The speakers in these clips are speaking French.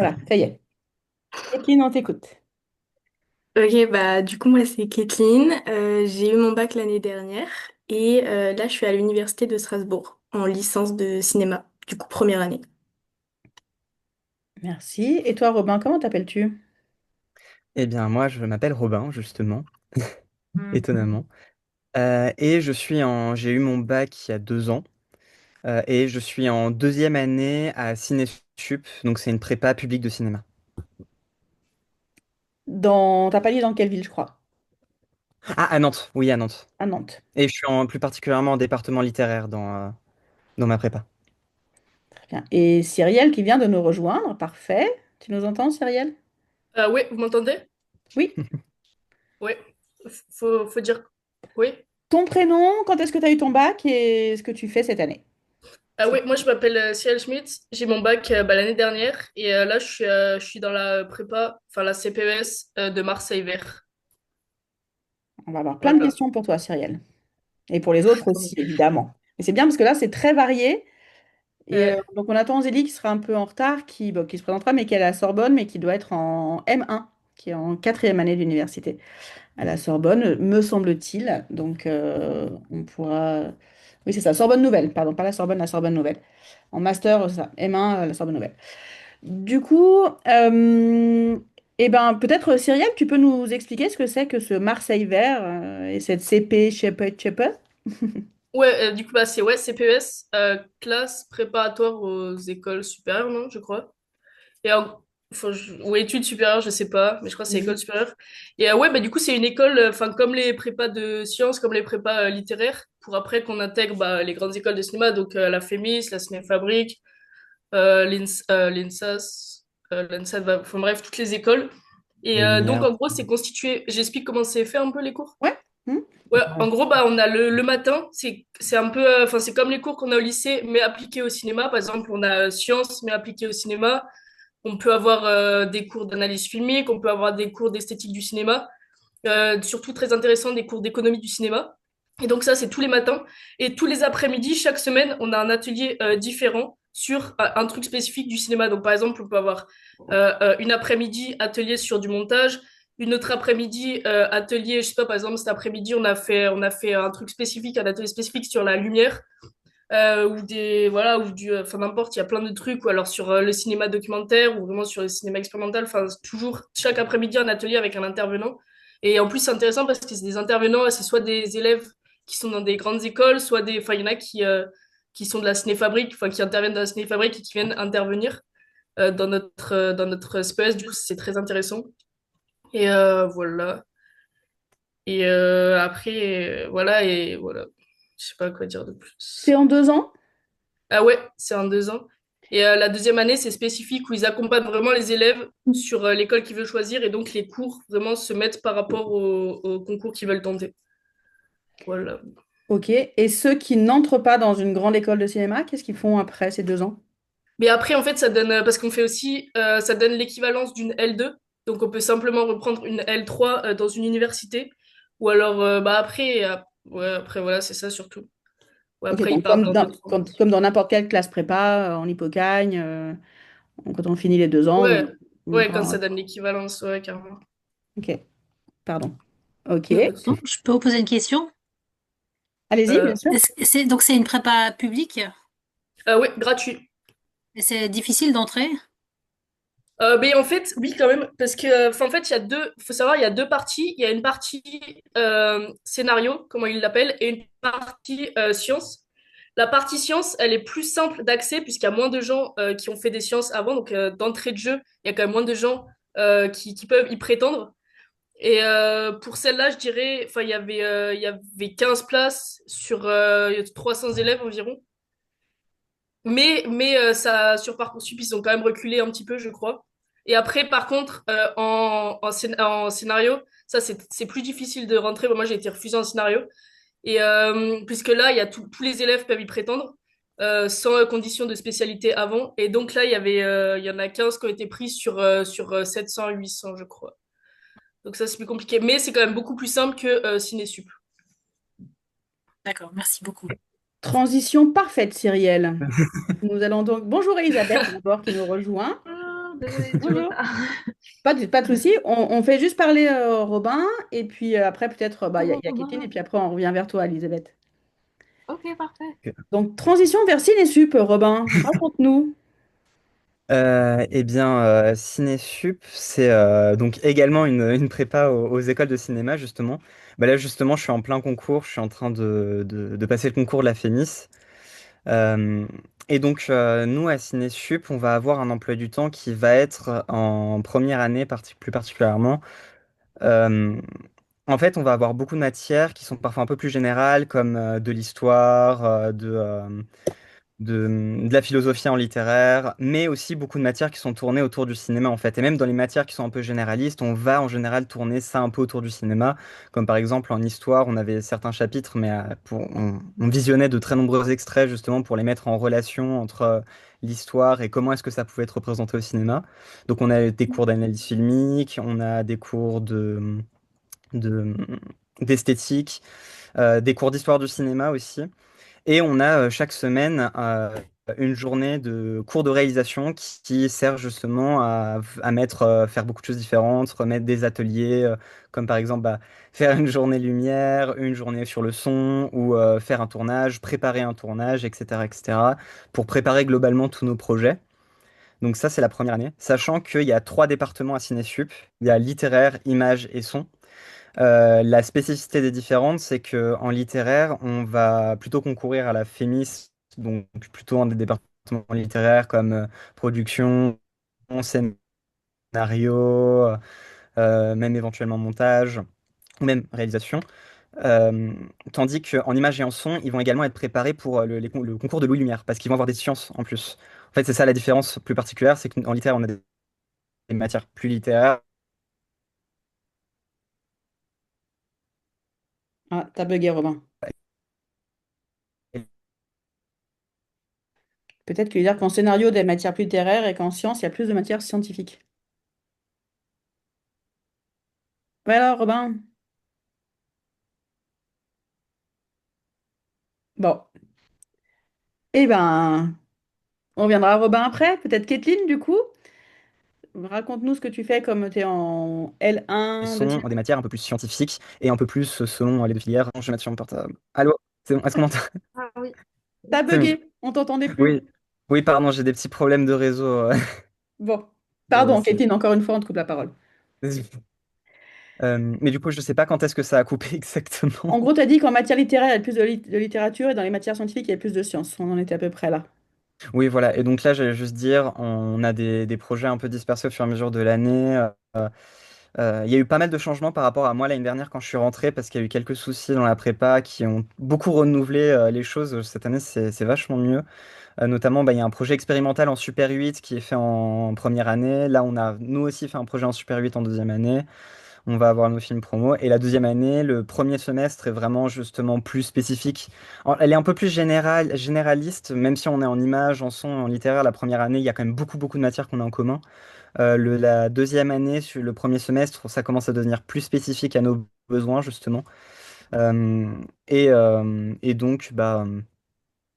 Voilà, ça y est. Kathleen, on t'écoute. Ok, bah du coup moi c'est Kathleen. J'ai eu mon bac l'année dernière et là je suis à l'université de Strasbourg en licence de cinéma, du coup première année. Merci. Et toi, Robin, comment t'appelles-tu? Eh bien, moi, je m'appelle Robin, justement, étonnamment. Et j'ai eu mon bac il y a 2 ans. Et je suis en deuxième année à Cinésup, donc c'est une prépa publique de cinéma. T'as pas dit dans quelle ville, je crois. Ah, à Nantes, oui, à Nantes. À Nantes. Et je suis plus particulièrement en département littéraire dans ma prépa. Très bien. Et Cyrielle qui vient de nous rejoindre. Parfait. Tu nous entends, Cyrielle? Oui, vous m'entendez? Oui. Oui. Faut dire oui. Ton prénom, quand est-ce que tu as eu ton bac et ce que tu fais cette année? Ah oui, moi je m'appelle Ciel Schmidt, j'ai mon bac l'année dernière et là je suis dans la prépa, enfin la CPES de Marseille Vert. On va avoir plein de Voilà. questions pour toi, Cyrielle. Et pour les autres aussi, évidemment. Mais c'est bien parce que là, c'est très varié. Et Ouais. donc, on attend Zélie qui sera un peu en retard, qui se présentera, mais qui est à la Sorbonne, mais qui doit être en M1, qui est en quatrième année d'université à la Sorbonne, me semble-t-il. Donc, on pourra. Oui, c'est ça, Sorbonne Nouvelle, pardon, pas la Sorbonne Nouvelle. En master, c'est ça, M1, la Sorbonne Nouvelle. Du coup, eh ben, peut-être, Cyrielle, tu peux nous expliquer ce que c'est que ce Marseille Vert et cette CP Chepe. Ouais, du coup bah c'est ouais, CPES, classe préparatoire aux écoles supérieures, non, je crois. Et enfin, ou études supérieures, je sais pas, mais je crois que c'est école Mhm. supérieure. Et ouais, bah du coup, c'est une école, enfin, comme les prépas de sciences, comme les prépas littéraires, pour après qu'on intègre bah, les grandes écoles de cinéma, donc la FEMIS, la Cinéfabrique, l'INSAS, l'ANSAT, enfin bref, toutes les écoles. Et Les donc, Lumières. en gros, c'est constitué, j'explique comment c'est fait un peu les cours. Ouais. Mhm. Ouais, en gros, bah, on a le matin, c'est un peu, enfin, c'est comme les cours qu'on a au lycée, mais appliqués au cinéma. Par exemple, on a sciences, mais appliqués au cinéma. On peut avoir des cours d'analyse filmique, on peut avoir des cours d'esthétique du cinéma, surtout très intéressant, des cours d'économie du cinéma. Et donc ça, c'est tous les matins. Et tous les après-midi, chaque semaine, on a un atelier différent sur un truc spécifique du cinéma. Donc par exemple, on peut avoir une après-midi atelier sur du montage, une autre après-midi atelier, je sais pas, par exemple, cet après-midi, on a fait un truc spécifique, un atelier spécifique sur la lumière ou des voilà ou du enfin n'importe il y a plein de trucs ou alors sur le cinéma documentaire ou vraiment sur le cinéma expérimental enfin toujours chaque après-midi un atelier avec un intervenant et en plus c'est intéressant parce que c'est des intervenants c'est soit des élèves qui sont dans des grandes écoles soit des enfin il y en a qui sont de la cinéfabrique enfin qui interviennent dans la cinéfabrique et qui viennent intervenir dans notre space du coup c'est très intéressant et voilà et après voilà et voilà je sais pas quoi dire de C'est plus. en 2 ans? Ah ouais, c'est en 2 ans. Et la deuxième année, c'est spécifique où ils accompagnent vraiment les élèves sur l'école qu'ils veulent choisir et donc les cours vraiment se mettent par rapport au concours qu'ils veulent tenter. Voilà. Ok. Et ceux qui n'entrent pas dans une grande école de cinéma, qu'est-ce qu'ils font après ces 2 ans? Mais après, en fait, ça donne, parce qu'on fait aussi, ça donne l'équivalence d'une L2. Donc on peut simplement reprendre une L3 dans une université. Ou alors, bah après, ouais, après voilà, c'est ça surtout. Ouais, Ok, après, ils donc partent dans d'autres. comme dans n'importe quelle classe prépa, en hypocagne, quand on finit les 2 ans, Ouais, on ouais, quand part. ça donne l'équivalence, ouais, carrément. Ok, pardon. Ok. Non, pas de Bon, souci. je peux vous poser une question? Allez-y, bien sûr. Donc c'est une prépa publique Ouais, gratuit. et c'est difficile d'entrer? Mais en fait, oui, quand même, parce que, enfin, en fait, faut savoir, il y a deux parties. Il y a une partie scénario, comment ils l'appellent, et une partie science. La partie science, elle est plus simple d'accès puisqu'il y a moins de gens qui ont fait des sciences avant. Donc, d'entrée de jeu, il y a quand même moins de gens qui peuvent y prétendre. Et pour celle-là, je dirais, enfin, il y avait 15 places sur 300 élèves environ. Mais ça, sur Parcoursup, ils ont quand même reculé un petit peu, je crois. Et après, par contre, en scénario, ça, c'est plus difficile de rentrer. Bon, moi, j'ai été refusée en scénario. Et puisque là, tous les élèves peuvent y prétendre, sans condition de spécialité avant. Et donc là, il y en a 15 qui ont été pris sur 700, 800, je crois. Donc ça, c'est plus compliqué. Mais c'est quand même beaucoup plus simple que Cinésup. D'accord, merci beaucoup. Transition parfaite, Cyrielle. Nous allons donc. Bonjour Elisabeth, d'abord, qui nous rejoint. désolée du Bonjour. retard. Pas de souci. On fait juste parler Robin et puis après peut-être bah, il Bonjour y a Kétine Romain. et puis après on revient vers toi, Elisabeth. Ok, parfait. Donc transition vers Cinésup, Robin. Raconte-nous. Cinésup, c'est donc également une prépa aux écoles de cinéma, justement. Bah là, justement, je suis en plein concours, je suis en train de passer le concours de la FEMIS. Euh, Nous, à Cinésup, on va avoir un emploi du temps qui va être en première année, plus particulièrement. Euh, En fait, on va avoir beaucoup de matières qui sont parfois un peu plus générales, comme de l'histoire, de la philosophie en littéraire, mais aussi beaucoup de matières qui sont tournées autour du cinéma en fait. Et même dans les matières qui sont un peu généralistes, on va en général tourner ça un peu autour du cinéma. Comme par exemple en histoire, on avait certains chapitres, mais on visionnait de très nombreux extraits justement pour les mettre en relation entre l'histoire et comment est-ce que ça pouvait être représenté au cinéma. Donc on a des cours d'analyse filmique, on a des cours de- d'esthétique, des cours d'histoire du cinéma aussi. Et on a chaque semaine une journée de cours de réalisation qui sert justement à mettre, faire beaucoup de choses différentes, remettre des ateliers, comme par exemple faire une journée lumière, une journée sur le son, ou faire un tournage, préparer un tournage, etc., etc., pour préparer globalement tous nos projets. Donc ça, c'est la première année, sachant qu'il y a trois départements à Cinésup. Il y a littéraire, image et son. La spécificité des différentes, c'est que en littéraire, on va plutôt concourir à la FEMIS, donc plutôt en des départements littéraires comme production, scénario, même éventuellement montage, ou même réalisation. Euh, Tandis qu'en image et en son, ils vont également être préparés pour le concours de Louis Lumière, parce qu'ils vont avoir des sciences en plus. En fait, c'est ça la différence plus particulière, c'est qu'en littéraire, on a des matières plus littéraires. Ah, t'as bugué, Robin. Peut-être qu'il veut dire qu'en scénario, des matières plus littéraires et qu'en sciences, il y a plus de matières scientifiques. Ouais, alors, Robin. Bon. Eh ben, on reviendra à Robin après. Peut-être Kathleen, du coup. Raconte-nous ce que tu fais comme tu es en L1 de Sont cinéma. des matières un peu plus scientifiques et un peu plus selon les deux filières. Je vais mettre sur mon portable. Allô? C'est bon, est-ce qu'on m'entend? Ah oui. T'as C'est bon. bugué, on t'entendait plus. Oui. Oui, pardon, j'ai des petits problèmes de réseau. Bon. Euh, Pardon, c'est- Kathleen, encore une fois, on te coupe la parole. Mais du coup, je sais pas quand est-ce que ça a coupé exactement. En gros, tu as dit qu'en matière littéraire, il y a plus de littérature et dans les matières scientifiques, il y a plus de sciences. On en était à peu près là. Oui, voilà. Et donc là, j'allais juste dire, on a des projets un peu dispersés au fur et à mesure de l'année. Il y a eu pas mal de changements par rapport à moi l'année dernière quand je suis rentré parce qu'il y a eu quelques soucis dans la prépa qui ont beaucoup renouvelé les choses. Cette année, c'est vachement mieux. Notamment, il y a un projet expérimental en Super 8 qui est fait en première année. Là, on a nous aussi fait un projet en Super 8 en deuxième année. On va avoir nos films promo. Et la deuxième année, le premier semestre est vraiment justement plus spécifique. Elle est un peu plus généraliste, même si on est en image, en son, en littéraire. La première année, il y a quand même beaucoup de matières qu'on a en commun. La deuxième année, sur le premier semestre, ça commence à devenir plus spécifique à nos besoins, justement. Et donc,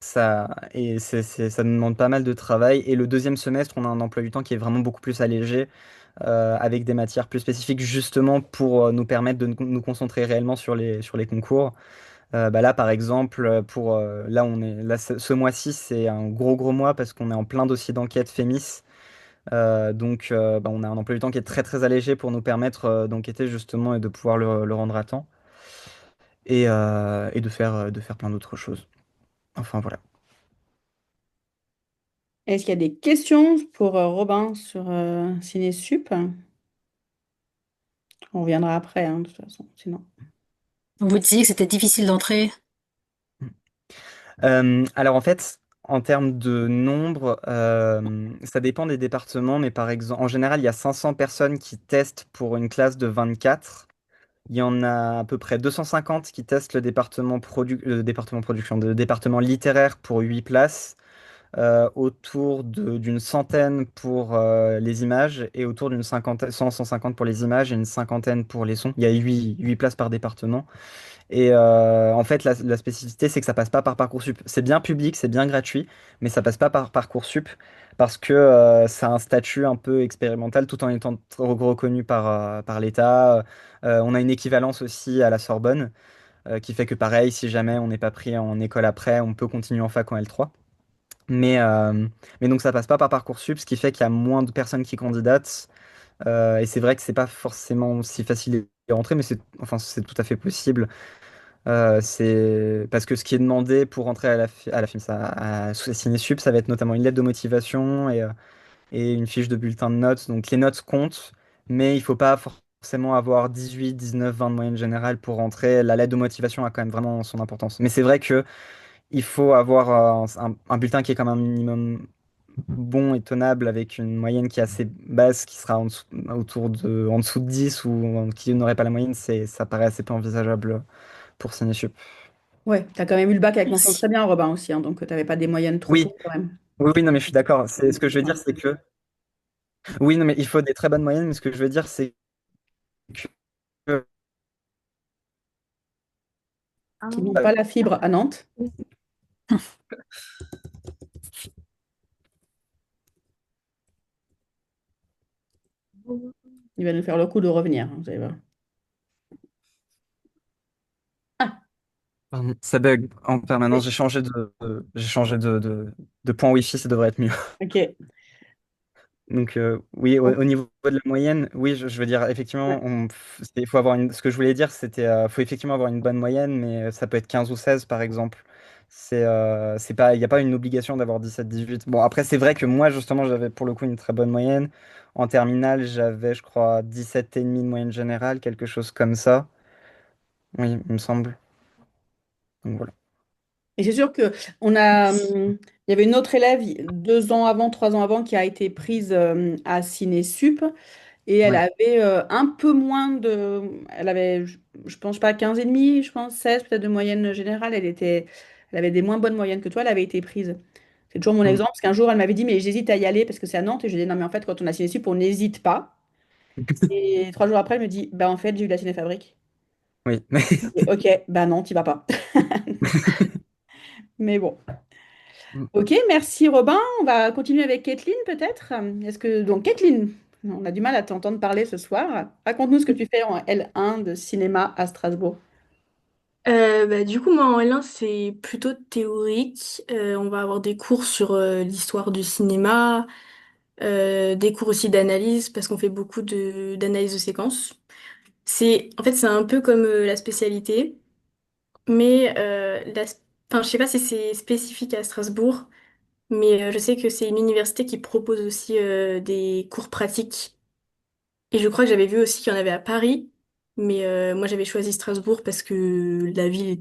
ça nous demande pas mal de travail. Et le deuxième semestre, on a un emploi du temps qui est vraiment beaucoup plus allégé, avec des matières plus spécifiques, justement pour nous permettre de nous concentrer réellement sur les concours. Là, par exemple, là, ce mois-ci, c'est un gros mois parce qu'on est en plein dossier d'enquête FEMIS. On a un emploi du temps qui est très allégé pour nous permettre d'enquêter justement et de pouvoir le rendre à temps et de faire plein d'autres choses. Enfin, voilà. Est-ce qu'il y a des questions pour Robin sur Cinésup? On reviendra après, hein, de toute façon, sinon. Vous disiez que c'était difficile d'entrer. Alors en fait, en termes de nombre, ça dépend des départements, mais par exemple, en général, il y a 500 personnes qui testent pour une classe de 24. Il y en a à peu près 250 qui testent le département production, le département littéraire pour 8 places, d'une centaine pour les images et autour d'une cinquantaine, 150 pour les images et une cinquantaine pour les sons. Il y a huit places par département. Et en fait, la spécificité, c'est que ça passe pas par Parcoursup. C'est bien public, c'est bien gratuit, mais ça passe pas par Parcoursup parce que ça a un statut un peu expérimental tout en étant reconnu par l'État. On a une équivalence aussi à la Sorbonne qui fait que pareil, si jamais on n'est pas pris en école après, on peut continuer en fac en L3. Mais, euh, mais donc ça passe pas par Parcoursup, ce qui fait qu'il y a moins de personnes qui candidatent. Et c'est vrai que c'est pas forcément si facile d'y rentrer, mais c'est tout à fait possible. C'est parce que ce qui est demandé pour rentrer à la FIMSA, sous la Cinésup, ça va être notamment une lettre de motivation et une fiche de bulletin de notes. Donc les notes comptent, mais il faut pas forcément avoir 18, 19, 20 de moyenne générale pour rentrer. La lettre de motivation a quand même vraiment son importance. Mais c'est vrai que il faut avoir un bulletin qui est quand même un minimum bon et tenable avec une moyenne qui est assez basse, qui sera en dessous de 10 ou qui n'aurait pas la moyenne, ça paraît assez peu envisageable pour Cinésup. Ouais, tu as quand même eu le bac avec mention Merci. très bien, Robin, aussi, hein, donc tu n'avais pas des moyennes trop Oui, pourries quand même. oui, oui, non, mais je suis d'accord. Ce que je veux dire, c'est que oui, non, mais il faut des très bonnes moyennes, mais ce que je veux dire, c'est que Ah, Qui n'ont pas la fibre à Nantes. Il va nous faire le coup de revenir, hein, vous allez voir. Ah, pardon, ça bug en permanence. oui, J'ai changé de point Wi-Fi, ça devrait être mieux. ok. Donc oui, Donc, au niveau de la moyenne, oui, je veux dire effectivement, ouais. il faut avoir ce que je voulais dire, c'était faut effectivement avoir une bonne moyenne, mais ça peut être 15 ou 16 par exemple. C'est pas, il n'y a pas une obligation d'avoir 17, 18. Bon, après, c'est vrai que moi, justement, j'avais pour le coup une très bonne moyenne. En terminale, j'avais, je crois, 17 et demi de moyenne générale, quelque chose comme ça. Oui, il me semble. Donc voilà. Et c'est sûr que il y avait une autre élève 2 ans avant, 3 ans avant, qui a été prise à Ciné-Sup et elle Ouais. avait un peu moins elle avait, je pense pas 15 et demi, je pense 16 peut-être de moyenne générale. Elle avait des moins bonnes moyennes que toi. Elle avait été prise. C'est toujours mon Mm. exemple parce qu'un jour elle m'avait dit mais j'hésite à y aller parce que c'est à Nantes et je lui ai dit non mais en fait quand on a Ciné-Sup on n'hésite pas. Et 3 jours après elle me dit bah en fait j'ai eu la Cinéfabrique. Oui. Et, ok bah non t'y vas pas. Mais bon. Ok, merci Robin. On va continuer avec Kathleen peut-être. Est-ce que donc Kathleen, on a du mal à t'entendre parler ce soir. Raconte-nous ce que tu fais en L1 de cinéma à Strasbourg. Du coup, moi en L1, c'est plutôt théorique. On va avoir des cours sur l'histoire du cinéma, des cours aussi d'analyse, parce qu'on fait beaucoup d'analyse de séquences. En fait, c'est un peu comme la spécialité, mais enfin, je sais pas si c'est spécifique à Strasbourg, mais je sais que c'est une université qui propose aussi des cours pratiques. Et je crois que j'avais vu aussi qu'il y en avait à Paris, mais moi j'avais choisi Strasbourg parce que la ville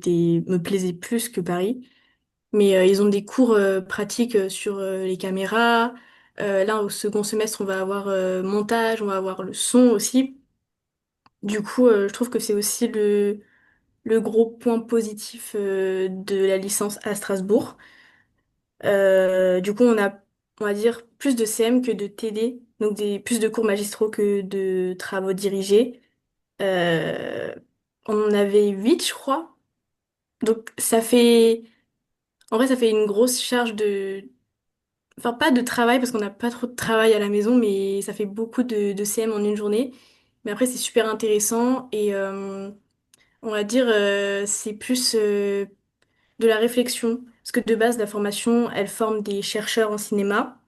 me plaisait plus que Paris. Mais ils ont des cours pratiques sur les caméras. Là, au second semestre, on va avoir montage, on va avoir le son aussi. Du coup, je trouve que c'est aussi le gros point positif de la licence à Strasbourg. Du coup, on va dire, plus de CM que de TD, donc plus de cours magistraux que de travaux dirigés. Euh, on en avait 8, je crois. Donc, en vrai, ça fait une grosse charge enfin, pas de travail, parce qu'on n'a pas trop de travail à la maison, mais ça fait beaucoup de CM en une journée. Mais après, c'est super intéressant et on va dire, c'est plus de la réflexion. Parce que de base, la formation, elle forme des chercheurs en cinéma.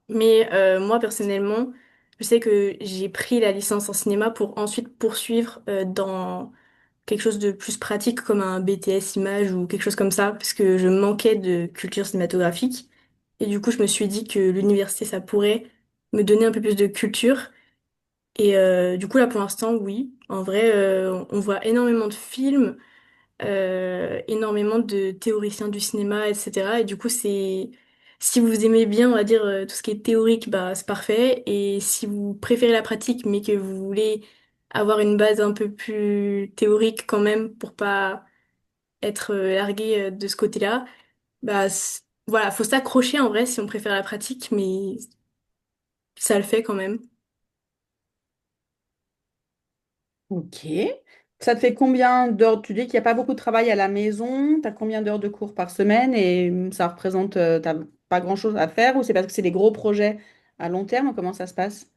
Mais moi, personnellement, je sais que j'ai pris la licence en cinéma pour ensuite poursuivre dans quelque chose de plus pratique comme un BTS image ou quelque chose comme ça, parce que je manquais de culture cinématographique. Et du coup, je me suis dit que l'université, ça pourrait me donner un peu plus de culture. Et du coup, là, pour l'instant, oui. En vrai, on voit énormément de films, énormément de théoriciens du cinéma, etc. Et du coup, si vous aimez bien, on va dire, tout ce qui est théorique, bah, c'est parfait. Et si vous préférez la pratique, mais que vous voulez avoir une base un peu plus théorique quand même, pour pas être largué de ce côté-là, bah, voilà, faut s'accrocher en vrai si on préfère la pratique, mais ça le fait quand même. Ok, Ça te fait combien d'heures? Tu dis qu'il n'y a pas beaucoup de travail à la maison. Tu as combien d'heures de cours par semaine et ça représente, t'as pas grand-chose à faire ou c'est parce que c'est des gros projets à long terme? Comment ça se passe?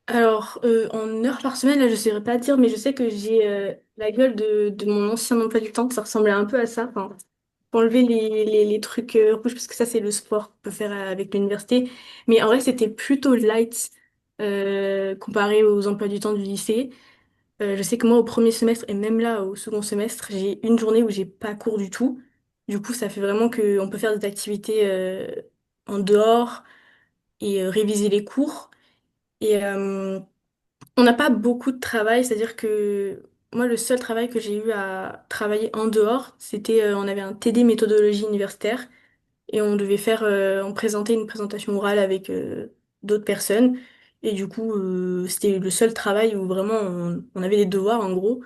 Alors, en heures par semaine, là, je ne saurais pas dire, mais je sais que j'ai la gueule de mon ancien emploi du temps, que ça ressemblait un peu à ça. Enfin, faut enlever les trucs rouges, parce que ça, c'est le sport qu'on peut faire avec l'université. Mais en vrai, c'était plutôt light comparé aux emplois du temps du lycée. Je sais que moi, au premier semestre, et même là, au second semestre, j'ai une journée où j'ai pas cours du tout. Du coup, ça fait vraiment qu'on peut faire des activités en dehors et réviser les cours. Et on n'a pas beaucoup de travail, c'est-à-dire que moi, le seul travail que j'ai eu à travailler en dehors, c'était on avait un TD méthodologie universitaire et on devait on présentait une présentation orale avec d'autres personnes. Et du coup, c'était le seul travail où vraiment on avait des devoirs en gros.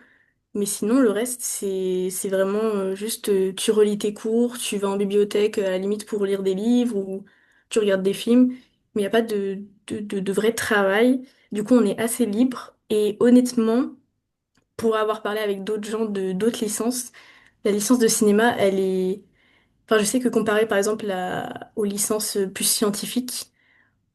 Mais sinon, le reste, c'est vraiment juste tu relis tes cours, tu vas en bibliothèque à la limite pour lire des livres ou tu regardes des films. Mais il n'y a pas de vrai travail. Du coup, on est assez libre. Et honnêtement, pour avoir parlé avec d'autres gens de d'autres licences, la licence de cinéma, elle est... Enfin, je sais que comparé par exemple aux licences plus scientifiques,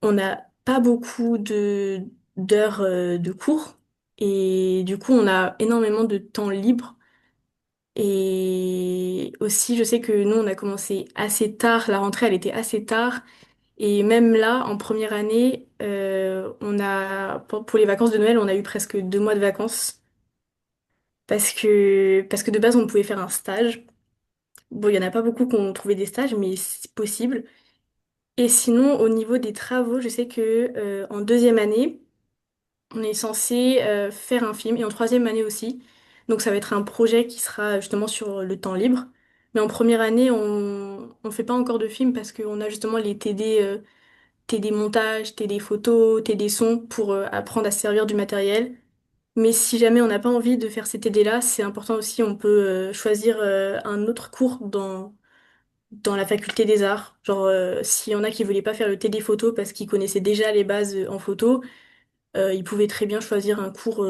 on n'a pas beaucoup d'heures de cours. Et du coup, on a énormément de temps libre. Et aussi, je sais que nous, on a commencé assez tard. La rentrée, elle était assez tard. Et même là, en première année, pour les vacances de Noël, on a eu presque 2 mois de vacances. Parce que de base, on pouvait faire un stage. Bon, il y en a pas beaucoup qui ont trouvé des stages, mais c'est possible. Et sinon, au niveau des travaux, je sais que en deuxième année, on est censé faire un film et en troisième année aussi. Donc ça va être un projet qui sera justement sur le temps libre. Mais en première année, on fait pas encore de film parce qu'on a justement les TD, TD montage, TD photo, TD son pour apprendre à se servir du matériel. Mais si jamais on n'a pas envie de faire ces TD-là, c'est important aussi, on peut choisir un autre cours dans la faculté des arts. Genre, s'il y en a qui voulaient pas faire le TD photo parce qu'ils connaissaient déjà les bases en photo, ils pouvaient très bien choisir un cours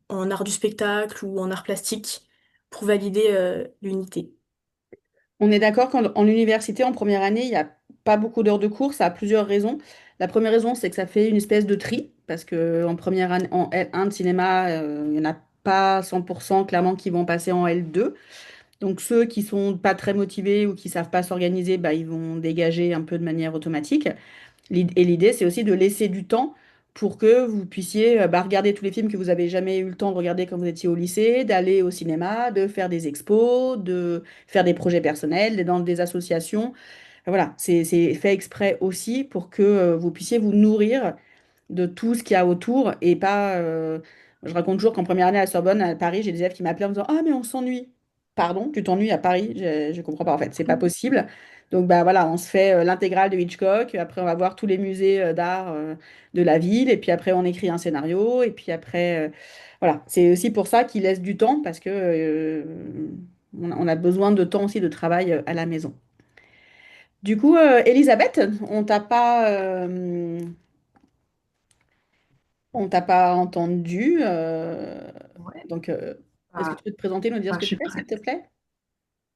en art du spectacle ou en art plastique pour valider l'unité. On est d'accord qu'en université, en première année, il n'y a pas beaucoup d'heures de cours. Ça a plusieurs raisons. La première raison, c'est que ça fait une espèce de tri, parce que en première année, en L1 de cinéma, il n'y en a pas 100% clairement qui vont passer en L2. Donc ceux qui sont pas très motivés ou qui savent pas s'organiser, bah, ils vont dégager un peu de manière automatique. Et l'idée, c'est aussi de laisser du temps pour que vous puissiez bah, regarder tous les films que vous avez jamais eu le temps de regarder quand vous étiez au lycée, d'aller au cinéma, de faire des expos, de faire des projets personnels, d'être dans des associations. Voilà, c'est fait exprès aussi pour que vous puissiez vous nourrir de tout ce qu'il y a autour et pas. Je raconte toujours qu'en première année à la Sorbonne, à Paris, j'ai des élèves qui m'appelaient en me disant: Ah, mais on s'ennuie. Pardon, tu t'ennuies à Paris? Je comprends pas en fait, c'est pas possible. Donc bah voilà, on se fait l'intégrale de Hitchcock, après on va voir tous les musées d'art de la ville, et puis après on écrit un scénario, et puis après voilà, c'est aussi pour ça qu'ils laissent du temps parce que on a besoin de temps aussi de travail à la maison. Du coup, Elisabeth, on t'a pas entendu. Ouais, Donc, est-ce que bah, tu peux te présenter, nous dire ce bah, que je tu suis fais, s'il prête. te plaît?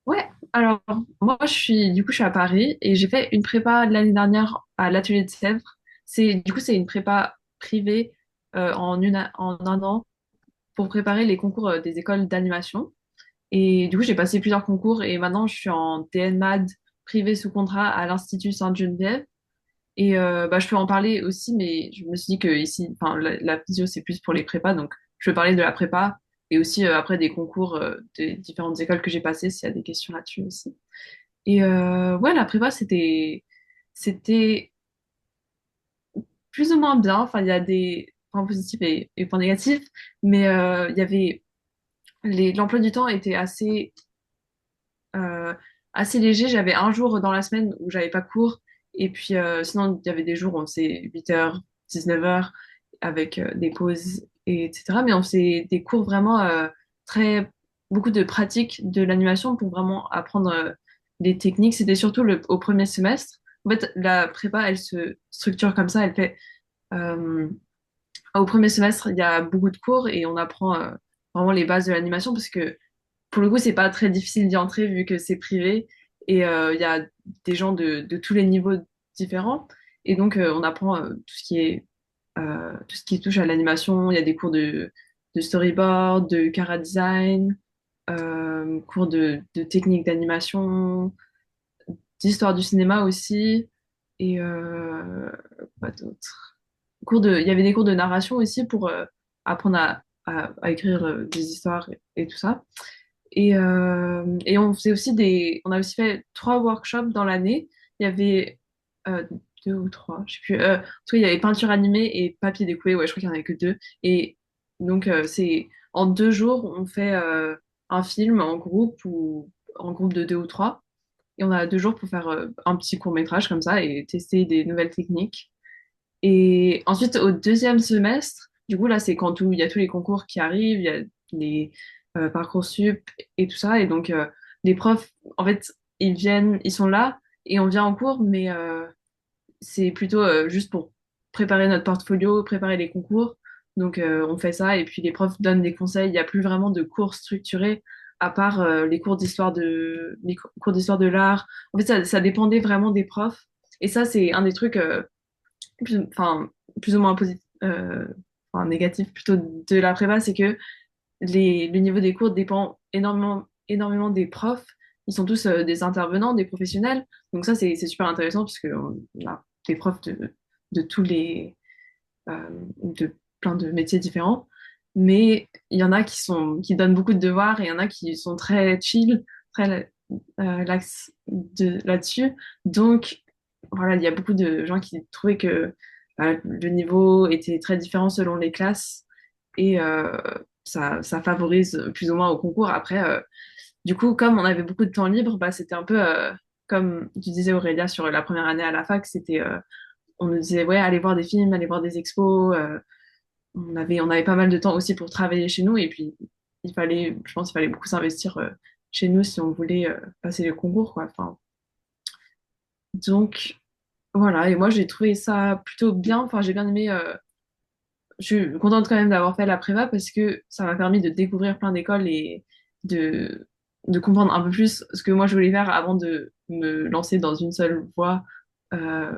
Ouais, alors moi je suis à Paris et j'ai fait une prépa l'année dernière à l'atelier de Sèvres. C'est une prépa privée en un an pour préparer les concours des écoles d'animation. Et du coup j'ai passé plusieurs concours et maintenant je suis en DNMAD privé sous contrat à l'Institut Sainte-Geneviève. Et bah, je peux en parler aussi, mais je me suis dit que ici, enfin, la physio, c'est plus pour les prépas, donc je peux parler de la prépa et aussi après des concours des différentes écoles que j'ai passées, s'il y a des questions là-dessus aussi. Et ouais, la prépa, c'était plus ou moins bien. Enfin, il y a des points positifs et points négatifs, mais il y avait l'emploi du temps était euh, assez léger. J'avais un jour dans la semaine où j'avais pas cours. Et puis, sinon, il y avait des jours où on faisait 8h, 19h avec des pauses, etc. Mais on faisait des cours vraiment très, beaucoup de pratiques de l'animation pour vraiment apprendre les techniques. C'était surtout au premier semestre. En fait, la prépa, elle se structure comme ça. Elle fait, au premier semestre, il y a beaucoup de cours et on apprend vraiment les bases de l'animation parce que pour le coup, c'est pas très difficile d'y entrer vu que c'est privé et il y a des gens de tous les niveaux différents. Et donc, on apprend tout ce qui touche à l'animation. Il y a des cours de storyboard, de chara design, cours de technique d'animation, d'histoire du cinéma aussi. Et quoi d'autre? Il y avait des cours de narration aussi pour apprendre à écrire des histoires et tout ça. Et on a aussi fait 3 workshops dans l'année. Il y avait 2 ou 3, je sais plus. En tout cas, il y avait peinture animée et papier découpé. Ouais, je crois qu'il n'y en avait que 2. Et donc, c'est en 2 jours, on fait un film en groupe ou en groupe de 2 ou 3. Et on a 2 jours pour faire un petit court-métrage comme ça et tester des nouvelles techniques. Et ensuite, au deuxième semestre, du coup, là, c'est quand il y a tous les concours qui arrivent, il y a les Parcoursup et tout ça. Et donc, les profs, en fait, ils sont là et on vient en cours, mais c'est plutôt juste pour préparer notre portfolio, préparer les concours. Donc, on fait ça et puis les profs donnent des conseils. Il n'y a plus vraiment de cours structurés à part les cours d'histoire de l'art. En fait, ça dépendait vraiment des profs. Et ça, c'est un des trucs enfin, plus ou moins positif, enfin, négatif plutôt de la prépa, c'est que le niveau des cours dépend énormément des profs. Ils sont tous des intervenants, des professionnels. Donc ça, c'est super intéressant parce qu'on a des profs de tous de plein de métiers différents. Mais il y en a qui donnent beaucoup de devoirs et il y en a qui sont très chill, très lax là-dessus. Donc, voilà, il y a beaucoup de gens qui trouvaient que le niveau était très différent selon les classes et ça favorise plus ou moins au concours. Après, du coup, comme on avait beaucoup de temps libre, bah, c'était un peu comme tu disais Aurélia sur la première année à la fac, on nous disait ouais, allez voir des films, allez voir des expos. On avait pas mal de temps aussi pour travailler chez nous et puis je pense qu'il fallait beaucoup s'investir chez nous si on voulait passer le concours, quoi. Enfin, donc voilà, et moi j'ai trouvé ça plutôt bien. Enfin, j'ai bien aimé. Je suis contente quand même d'avoir fait la prépa parce que ça m'a permis de découvrir plein d'écoles et de, de comprendre un peu plus ce que moi je voulais faire avant de me lancer dans une seule voie euh,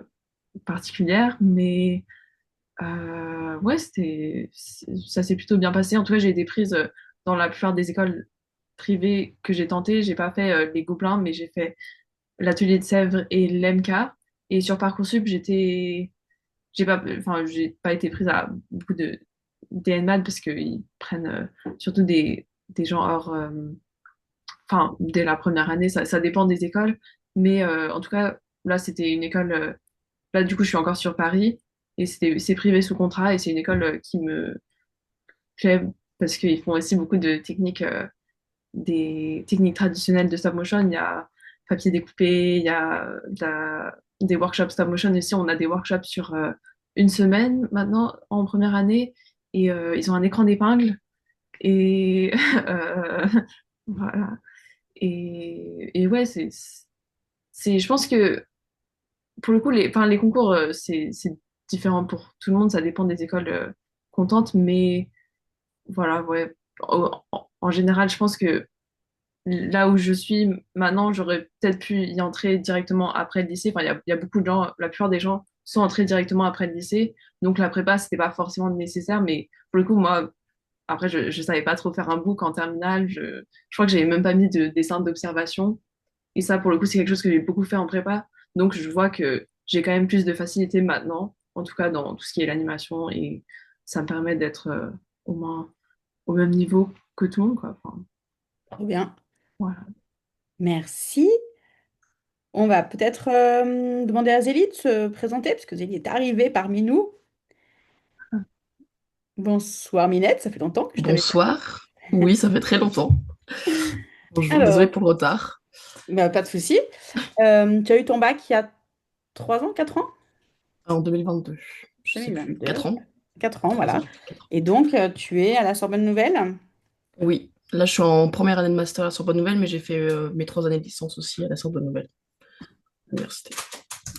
particulière. Mais ouais, ça s'est plutôt bien passé. En tout cas, j'ai été prise dans la plupart des écoles privées que j'ai tentées. J'ai pas fait les Gobelins, mais j'ai fait l'atelier de Sèvres et l'MK. Et sur Parcoursup, j'ai pas été prise à beaucoup de DNMAD parce qu'ils prennent surtout des gens enfin, dès la première année, ça dépend des écoles. Mais en tout cas, là, c'était une école, là, du coup, je suis encore sur Paris et c'est privé sous contrat et c'est une école qui me plaît parce qu'ils font aussi beaucoup de techniques, des techniques traditionnelles de stop motion. Il y a papier découpé, il y a des workshops stop motion. Ici, on a des workshops sur une semaine maintenant en première année et ils ont un écran d'épingle et voilà. Et ouais, je pense que pour le coup, enfin, les concours, c'est différent pour tout le monde, ça dépend des écoles comptantes, mais voilà, ouais. En général, je pense que là où je suis maintenant, j'aurais peut-être pu y entrer directement après le lycée. Enfin, il y a beaucoup de gens, la plupart des gens sont entrés directement après le lycée. Donc la prépa, c'était pas forcément nécessaire. Mais pour le coup, moi, après, je savais pas trop faire un book en terminale. Je crois que j'avais même pas mis de dessin d'observation. Et ça, pour le coup, c'est quelque chose que j'ai beaucoup fait en prépa. Donc je vois que j'ai quand même plus de facilité maintenant, en tout cas dans tout ce qui est l'animation. Et ça me permet d'être au moins au même niveau que tout le monde, quoi. Enfin, Trop bien. voilà. Merci. On va peut-être demander à Zélie de se présenter, parce que Zélie est arrivée parmi nous. Bonsoir Minette, ça fait longtemps que je t'avais pas vue. Bonsoir. Oui, ça fait très longtemps. Bonjour, désolé Alors, pour le retard. bah, pas de souci. Tu as eu ton bac il y a 3 ans, 4 ans? En 2022, je sais plus, 2022. 4 ans? 4 ans, 3 voilà. ans, 4 ans. Et donc, tu es à la Sorbonne Nouvelle? Oui, là je suis en première année de master à la Sorbonne Nouvelle, mais j'ai fait mes 3 années de licence aussi à la Sorbonne Nouvelle Université.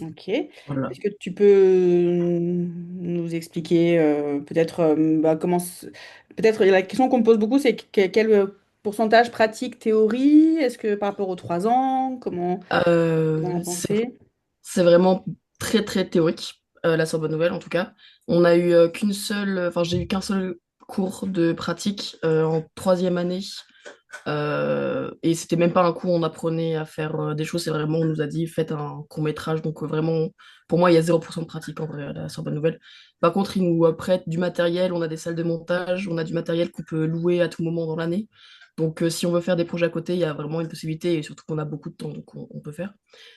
Ok. Voilà. Est-ce que tu peux nous nous expliquer peut-être peut-être la question qu'on me pose beaucoup, c'est quel pourcentage pratique théorie? Est-ce que par rapport aux 3 ans, comment la C'est penser? c'est vraiment très très théorique, la Sorbonne Nouvelle en tout cas. On a eu enfin j'ai eu qu'un seul cours de pratique en troisième année. Et c'était même pas un cours où on apprenait à faire des choses, c'est vraiment, on nous a dit, faites un court-métrage. Donc vraiment, pour moi, il y a 0% de pratique en vrai à la Sorbonne Nouvelle. Par contre, ils nous prêtent du matériel, on a des salles de montage, on a du matériel qu'on peut louer à tout moment dans l'année. Donc si on veut faire des projets à côté, il y a vraiment une possibilité, et surtout qu'on a beaucoup de temps, donc on peut faire.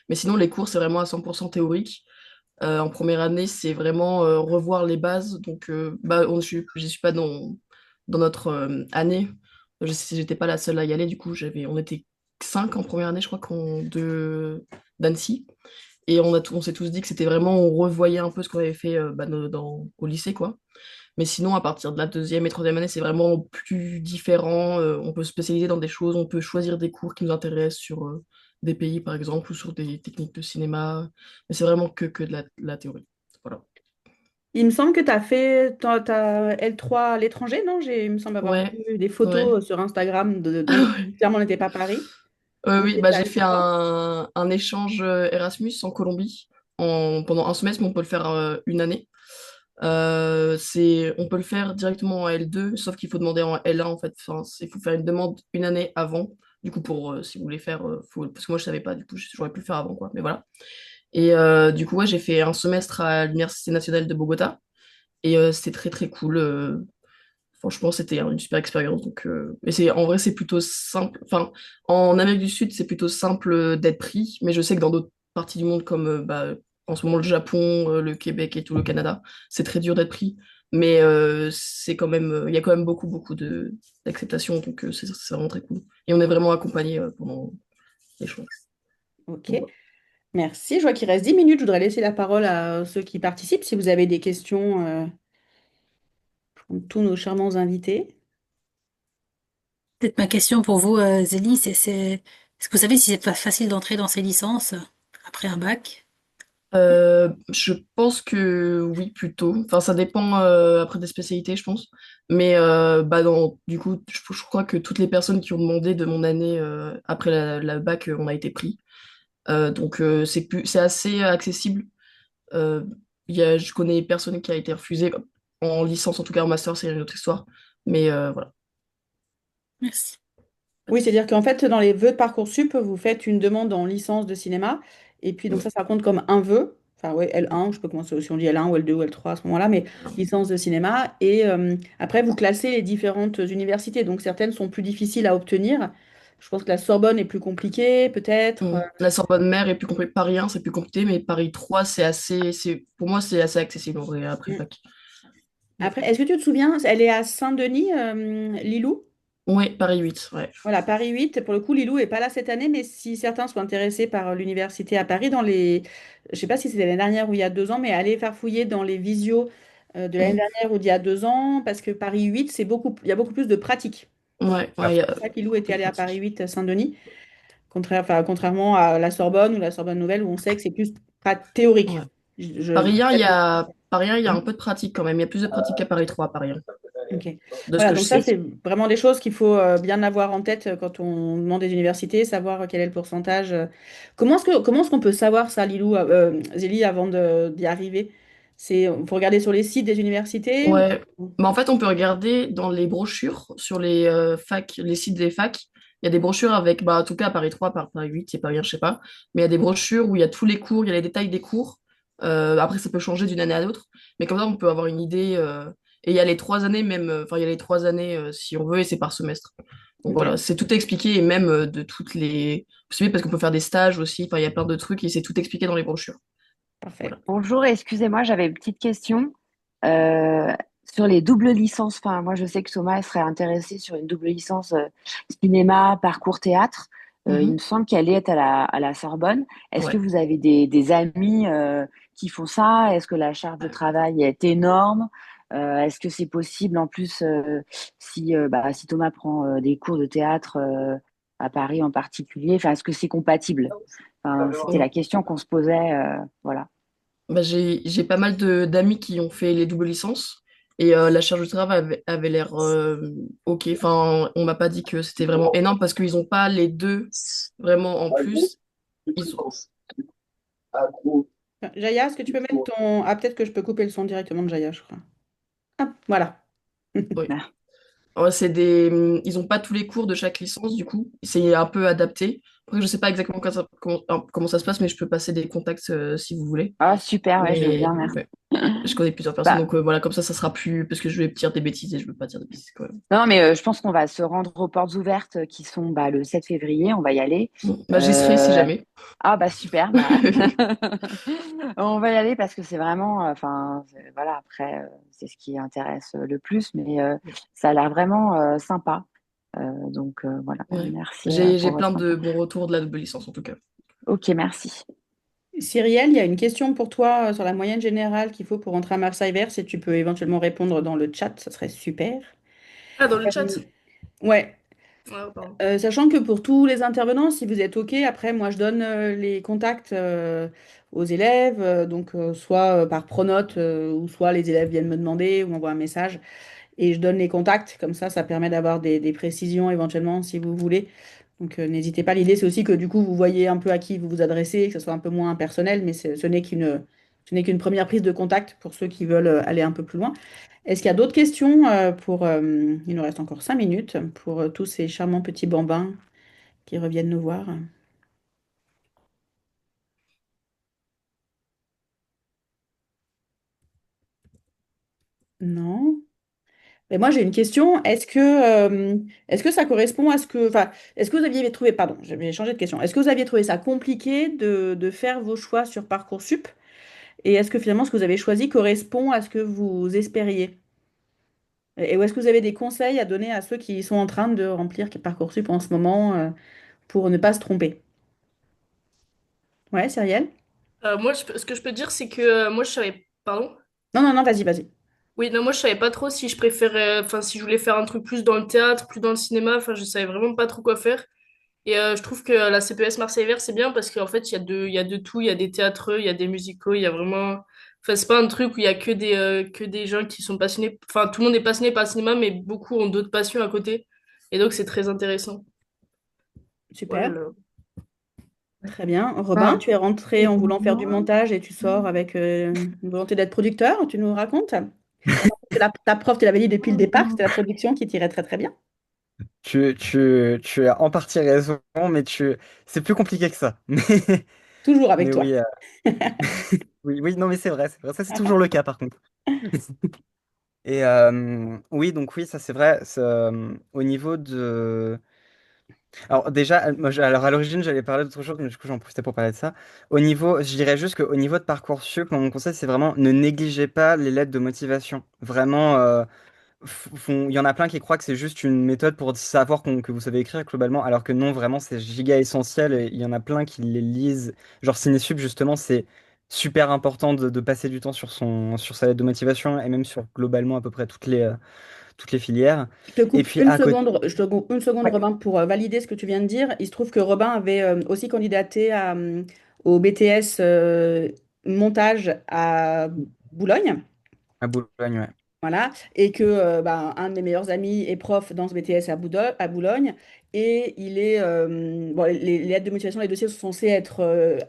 Mais sinon, les cours, c'est vraiment à 100% théorique. En première année, c'est vraiment revoir les bases. Donc, j'y suis pas dans notre année. J'étais pas la seule à y aller. Du coup, on était 5 en première année, je crois, d'Annecy. Et on s'est tous dit que c'était vraiment, on revoyait un peu ce qu'on avait fait au lycée, quoi. Mais sinon, à partir de la deuxième et troisième année, c'est vraiment plus différent. On peut se spécialiser dans des choses, on peut choisir des cours qui nous intéressent sur des pays, par exemple, ou sur des techniques de cinéma. Mais c'est vraiment que de la théorie. Voilà. Il me semble que tu as fait ta L3 à l'étranger, non? Il me semble avoir Ouais, vu des ouais. photos sur Instagram donc clairement, on n'était pas à Paris. On Oui, était bah, à j'ai fait L3. un échange Erasmus en Colombie pendant un semestre, mais on peut le faire une année. On peut le faire directement en L2, sauf qu'il faut demander en L1 en fait. Enfin, il faut faire une demande une année avant. Du coup, si vous voulez faire, parce que moi je savais pas, du coup j'aurais pu le faire avant quoi. Mais voilà. Et du coup, ouais, j'ai fait un semestre à l'Université nationale de Bogota et c'était très très cool. Franchement, c'était une super expérience. Donc, mais en vrai, c'est plutôt simple. Enfin, en Amérique du Sud, c'est plutôt simple d'être pris, mais je sais que dans d'autres parties du monde, comme en ce moment le Japon, le Québec et tout le Canada, c'est très dur d'être pris. Mais c'est quand même, il y a quand même beaucoup, beaucoup d'acceptation, donc c'est vraiment très cool. Et on est vraiment accompagné pendant les choses. Ok, Donc, voilà. merci. Je vois qu'il reste 10 minutes. Je voudrais laisser la parole à ceux qui participent. Si vous avez des questions pour tous nos charmants invités. Peut-être ma question pour vous, Zélie, est-ce que vous savez si c'est pas facile d'entrer dans ces licences après un bac? Je pense que oui, plutôt. Enfin, ça dépend après des spécialités, je pense. Mais du coup, je crois que toutes les personnes qui ont demandé de mon année après la bac, on a été pris. Donc, c'est assez accessible. Euh, je connais personne qui a été refusée en licence, en tout cas en master, c'est une autre histoire. Mais voilà. Merci. Oui, c'est-à-dire qu'en fait, dans les vœux de Parcoursup, vous faites une demande en licence de cinéma. Et puis, donc ça compte comme un vœu. Enfin, ouais, L1, je peux commencer si on dit L1 ou L2 ou L3 à ce moment-là, mais licence de cinéma. Et après, vous classez les différentes universités. Donc, certaines sont plus difficiles à obtenir. Je pense que la Sorbonne est plus compliquée, peut-être. La Sorbonne Mère est plus compliquée. Paris 1, c'est plus compliqué, mais Paris 3, pour moi, c'est assez accessible en vrai après le Mm. bac. Après, est-ce que tu te souviens, elle est à Saint-Denis, Lilou? Ouais, Paris 8, ouais. Voilà, Paris 8. Pour le coup, Lilou n'est pas là cette année, mais si certains sont intéressés par l'université à Paris, je ne sais pas si c'était l'année dernière ou il y a 2 ans, mais allez faire fouiller dans les visios de l'année dernière ou d'il y a 2 ans, parce que Paris 8, il y a beaucoup plus de pratiques. Donc, Ouais, c'est ouais, pour ça que Lilou était plus allé à Paris pratique. 8 Saint-Denis, contrairement à la Sorbonne ou la Sorbonne Nouvelle, où on sait que c'est plus théorique. Ouais. Paris 1, Peut-être- Paris 1, il y a un peu de pratique quand même. Il y a plus de pratique qu'à Paris 3, Paris 1, Ok. de ce Voilà, que je donc ça, sais. c'est vraiment des choses qu'il faut bien avoir en tête quand on demande des universités, savoir quel est le pourcentage. Comment est-ce qu'on peut savoir ça, Zélie, avant d'y arriver? Faut regarder sur les sites des universités ou... Ouais. Mais en fait, on peut regarder dans les brochures sur les les sites des facs. Il y a des brochures avec, en tout cas, à Paris 3, Paris 8, c'est pas bien, je sais pas. Mais il y a des brochures où il y a tous les cours, il y a les détails des cours. Après, ça peut changer d'une année à l'autre. Mais comme ça, on peut avoir une idée. Et il y a les 3 années même, enfin, il y a les 3 années si on veut, et c'est par semestre. Donc Ok, voilà, c'est tout expliqué, et même de toutes les possibilités, parce qu'on peut faire des stages aussi. Enfin, il y a plein de trucs, et c'est tout expliqué dans les brochures. parfait. Voilà. Bonjour, excusez-moi, j'avais une petite question euh, sur les doubles licences. Enfin, moi, je sais que Thomas serait intéressé sur une double licence cinéma, parcours théâtre. Il me Mhm. semble qu'elle est à la Sorbonne. Est-ce que Ouais. vous avez des amis qui font ça? Est-ce que la charge de travail est énorme? Est-ce que c'est possible en plus si Thomas prend des cours de théâtre à Paris en particulier? Enfin, est-ce que c'est compatible? Enfin, c'était la question qu'on se posait. Voilà. Bah, j'ai pas mal d'amis qui ont fait les doubles licences et la charge de travail avait l'air ok. Enfin, on m'a pas dit que c'était vraiment énorme parce qu'ils ont pas les deux vraiment en plus. Ils ont... Jaya, est-ce que tu peux mettre ton... Ah, peut-être que je peux couper le son directement de Jaya, je crois. Ah, voilà. Oui. Ouais, ils ont pas tous les cours de chaque licence, du coup. C'est un peu adapté. Après, je sais pas exactement comment ça se passe, mais je peux passer des contacts si vous voulez. Ah, super, ouais, je veux Mais bien, merci. ouais, je connais plusieurs personnes, Bah, donc voilà, comme ça sera plus. Parce que je vais dire des bêtises et je veux pas dire des bêtises quand même. non, mais je pense qu'on va se rendre aux portes ouvertes qui sont bah, le 7 février. On va y aller. Bon, bah, j'y serai si Euh, jamais. Ah, bah super. Bah... On va y aller parce que c'est vraiment, enfin, voilà, après, c'est ce qui intéresse le plus, mais ça a l'air vraiment sympa. Donc voilà, Ouais. merci J'ai pour plein votre de info. bons retours de la double licence en tout cas. Ok, merci. Cyrielle, il y a une question pour toi sur la moyenne générale qu'il faut pour entrer à Marseille Vert. Si tu peux éventuellement répondre dans le chat, ça serait super. Ah, dans le Euh, chat. ouais. Ah, pardon. Sachant que pour tous les intervenants, si vous êtes OK, après, moi, je donne les contacts aux élèves, donc soit par pronote, ou soit les élèves viennent me demander ou m'envoient un message, et je donne les contacts, comme ça permet d'avoir des précisions éventuellement si vous voulez. Donc n'hésitez pas, l'idée c'est aussi que du coup vous voyez un peu à qui vous vous adressez, que ce soit un peu moins personnel, mais ce n'est qu'une première prise de contact pour ceux qui veulent aller un peu plus loin. Est-ce qu'il y a d'autres questions il nous reste encore 5 minutes pour tous ces charmants petits bambins qui reviennent nous voir? Non? Et moi j'ai une question. Est-ce que ça correspond à ce que, enfin, est-ce que vous aviez trouvé, pardon, j'ai changé de question. Est-ce que vous aviez trouvé ça compliqué de faire vos choix sur Parcoursup? Et est-ce que finalement ce que vous avez choisi correspond à ce que vous espériez? Et où est-ce que vous avez des conseils à donner à ceux qui sont en train de remplir Parcoursup en ce moment pour ne pas se tromper? Ouais, Cyrielle? Moi, ce que je peux dire, c'est que moi, je savais. Pardon? Non, non, non, vas-y, vas-y. Oui, non, moi, je savais pas trop si je préférais. Enfin, si je voulais faire un truc plus dans le théâtre, plus dans le cinéma. Enfin, je savais vraiment pas trop quoi faire. Et je trouve que la CPS Marseille Vert, c'est bien parce qu'en fait, il y a de tout. Il y a des théâtreux, il y a des musicaux, il y a vraiment. Enfin, c'est pas un truc où il y a que des gens qui sont passionnés. Enfin, tout le monde est passionné par le cinéma, mais beaucoup ont d'autres passions à côté. Et donc, c'est très intéressant. Super, Voilà. très bien. Robin, Bah, tu es rentré en voulant faire du moi, montage et tu sors avec une volonté d'être producteur, tu nous racontes? Ta prof te l'avait dit depuis le départ, c'était la production qui tirait très très bien. Tu as en partie raison, mais c'est plus compliqué que ça. Toujours avec Mais toi. oui, oui, oui, non, mais c'est vrai. Ça, c'est toujours le cas, par contre. Et oui, donc oui, ça c'est vrai. Au niveau de... Alors déjà, alors à l'origine, j'allais parler d'autre chose, mais du coup, j'en profitais pour parler de ça. Au niveau, je dirais juste qu'au niveau de Parcoursup, mon conseil, c'est vraiment ne négligez pas les lettres de motivation. Vraiment, il y en a plein qui croient que c'est juste une méthode pour savoir que vous savez écrire globalement, alors que non, vraiment, c'est giga essentiel et il y en a plein qui les lisent. Genre Cinésup, justement, c'est super important de passer du temps sur sa lettre de motivation et même sur globalement à peu près toutes les filières. Je te Et coupe puis une à côté. seconde, je te coupe une seconde, Ouais, Robin, pour valider ce que tu viens de dire. Il se trouve que Robin avait aussi candidaté au BTS montage à Boulogne. à Boulogne, ouais. Voilà, et que un de mes meilleurs amis est prof dans ce BTS à Boulogne, et il est bon, les lettres de motivation, les dossiers sont censés être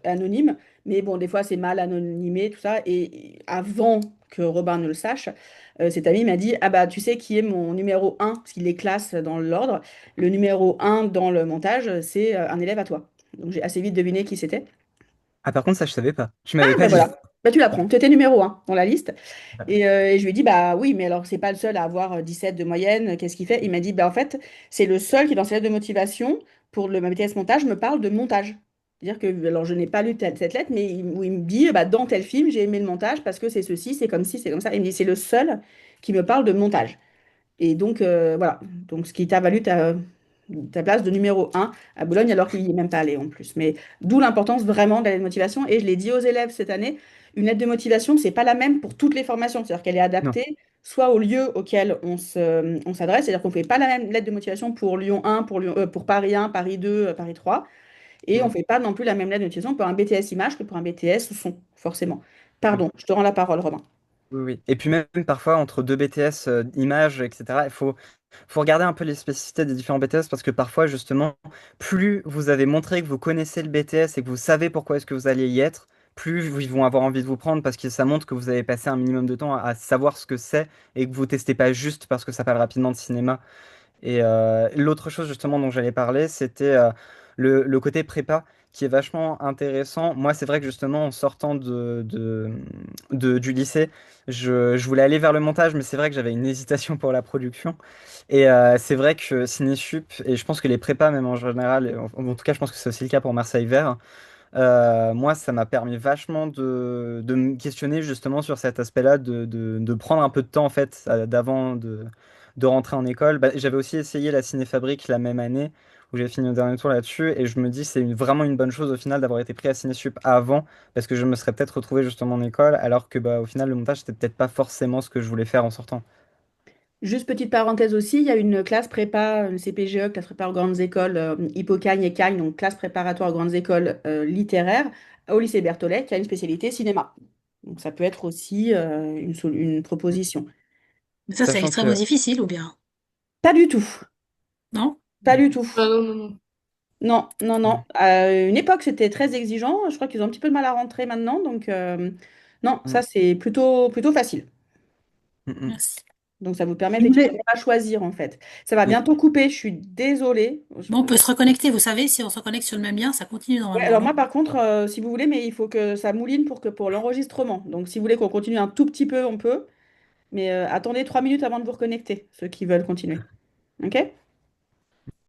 anonymes, mais bon, des fois c'est mal anonymé, tout ça. Et avant que Robin ne le sache, cet ami m'a dit, ah bah tu sais qui est mon numéro un parce qu'il les classe dans l'ordre. Le numéro un dans le montage, c'est un élève à toi. Donc j'ai assez vite deviné qui c'était. Ah, par contre, ça, je savais pas. Tu Ah m'avais ben pas dit. voilà, bah, tu l'apprends, tu étais numéro un dans la liste. Et je lui ai dit, bah oui, mais alors c'est pas le seul à avoir 17 de moyenne, qu'est-ce qu'il fait? Il m'a dit, bah en fait, c'est le seul qui, dans ses lettres de motivation, pour le BTS montage, me parle de montage. C'est-à-dire que, alors je n'ai pas lu cette lettre, mais où il me dit, bah, dans tel film, j'ai aimé le montage parce que c'est ceci, c'est comme ci, c'est comme ça. Il me dit, c'est le seul qui me parle de montage. Et donc, voilà. Donc, ce qui t'a valu ta place de numéro un à Boulogne, alors qu'il n'y est même pas allé en plus. Mais d'où l'importance vraiment de la lettre de motivation. Et je l'ai dit aux élèves cette année, une lettre de motivation, c'est pas la même pour toutes les formations. C'est-à-dire qu'elle est Non. adaptée soit au lieu auquel on s'adresse. C'est-à-dire qu'on ne fait pas la même lettre de motivation pour Lyon 1, pour Paris 1, Paris 2, Paris 3. Et on ne Mm. fait pas non plus la même lettre de motivation pour un BTS image que pour un BTS son, forcément. Pardon, je te rends la parole, Romain. Oui, oui. Et puis même parfois entre deux BTS images, etc., faut regarder un peu les spécificités des différents BTS parce que parfois justement, plus vous avez montré que vous connaissez le BTS et que vous savez pourquoi est-ce que vous allez y être, plus ils vont avoir envie de vous prendre parce que ça montre que vous avez passé un minimum de temps à savoir ce que c'est et que vous testez pas juste parce que ça parle rapidement de cinéma. Et l'autre chose justement dont j'allais parler, c'était le côté prépa qui est vachement intéressant. Moi, c'est vrai que justement, en sortant du lycée, je voulais aller vers le montage, mais c'est vrai que j'avais une hésitation pour la production. Et c'est vrai que Cinésup, et je pense que les prépas même en général, en tout cas, je pense que c'est aussi le cas pour Marseille Vert, moi, ça m'a permis vachement de me questionner justement sur cet aspect-là, de prendre un peu de temps en fait d'avant de rentrer en école. Bah, j'avais aussi essayé la Cinéfabrique la même année où j'ai fini au dernier tour là-dessus et je me dis c'est vraiment une bonne chose au final d'avoir été pris à Cinésup avant parce que je me serais peut-être retrouvé justement en école alors que bah, au final le montage c'était peut-être pas forcément ce que je voulais faire en sortant. Juste petite parenthèse aussi, il y a une classe prépa, une CPGE, classe prépa aux grandes écoles, Hippocagne et Cagne, donc classe préparatoire aux grandes écoles littéraires, au lycée Berthollet, qui a une spécialité cinéma. Donc ça peut être aussi une proposition. Mais ça, c'est Sachant extrêmement que difficile, ou bien? Pas du tout, Non? pas du tout. Non, non, non. Non, non, non. À une époque, c'était très exigeant. Je crois qu'ils ont un petit peu de mal à rentrer maintenant. Donc, non, Mm, ça, c'est plutôt facile. mm, mm. Merci. Donc, ça vous permet Si vous effectivement voulez, de pas choisir, en fait. Ça va Et bientôt couper. Je suis désolée. Bon, on peut se reconnecter, vous savez, si on se reconnecte sur le même lien, ça continue Ouais, normalement, alors moi, non? par contre, si vous voulez, mais il faut que ça mouline pour l'enregistrement. Donc, si vous voulez qu'on continue un tout petit peu, on peut. Mais attendez 3 minutes avant de vous reconnecter, ceux qui veulent continuer. OK?